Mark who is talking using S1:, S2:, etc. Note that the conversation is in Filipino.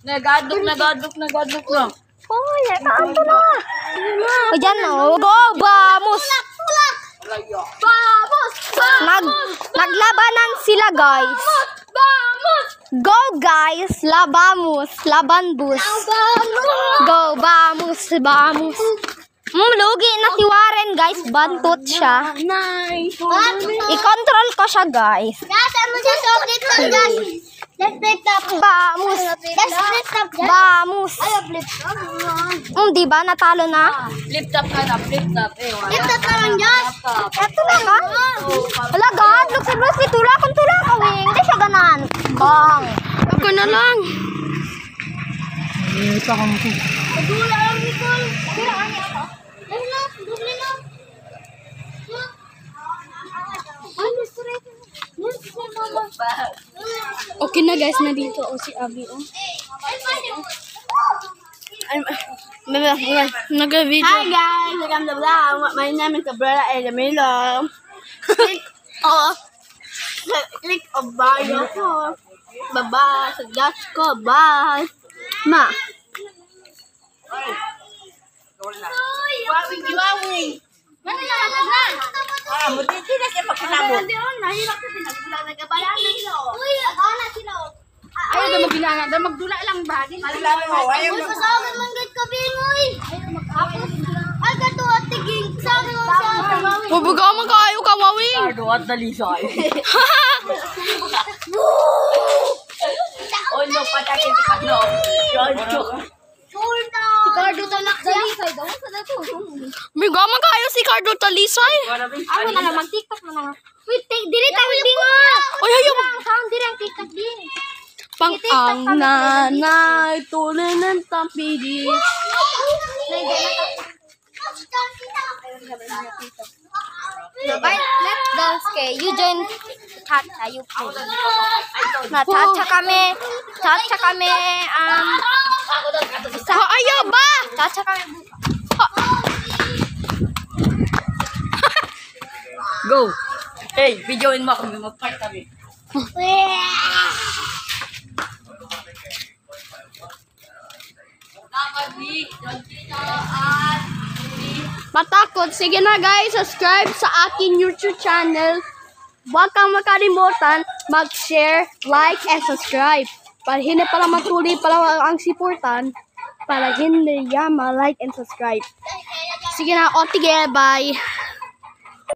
S1: Nagadok na.
S2: Hoy, taan ko na. O dyan o. Go, vamos. Naglabanan sila, guys. Go, guys. Labamos. Laban bus. Go, vamos. Lugi na si Warren, guys. Bantot siya.
S1: Nice.
S2: I-control ko siya, guys.
S3: Guys, ano siya? Chocolate lang, guys. Let's flip top.
S2: Vamos.
S3: Let's flip top, guys.
S2: Vamos.
S3: Ayaw, flip top.
S2: Diba? Natalo na?
S1: Flip top ka na, flip top.
S3: Flip top naman, guys.
S2: Eto na ka? Wala, God. Luksi, tula kung tula ka, wing. Hindi siya ganan. Bang. Ako na lang.
S3: Padula lang, Nicole. Padula lang niya ako. Dali lang, dubli lang. Ano, straight.
S2: Okay na, guys. Nandito si Abby. Nag-video.
S1: Hi guys, welcome to vlog. My name is Cabrera Elamilo. Click o bio ko. Baba sa dash ko. Bye.
S2: Ma.
S1: Wawing. Ano yung nagaglan? Buti na siya pagkasabot. Hindi o, nahirap na pinagbulang nagabayan na sila.
S3: Uy, agana sila.
S1: Ayaw na magbilanga. Dahil magdula lang ba? Ayaw
S3: Uy, pasawin man gad ka, Bingoy. Ay, kato at tiging. Sabi mo sa
S2: Mabuga man kayo ka, Wawing.
S1: Cardo at dalisay. Oh no, patakin si Cardo.
S3: Surda.
S2: Cardo talak dalisay daw. Mabuga man kayo si Cardo Talisay.
S3: Ako na lang, mag-tiktok na lang. Wait, dili tayo, Bingoy.
S2: Oy, ayaw.
S3: Sound, dili ang tiktok din.
S2: Pang ang nanay, tunay ng tampidi. Let's dance kay. You join Chacha, you play. Na Chacha kami. Ayaw ba? Chacha kami.
S1: Go! Hey, videoin mo kami. Mag-fight kami.
S2: Matakot. Sige na guys, subscribe sa akin YouTube channel. Huwag kang makalimutan mag-share, like, and subscribe. Para hindi pala matuloy pala ang supportan. Para hindi yan ma-like and subscribe. Sige na, o tige, bye.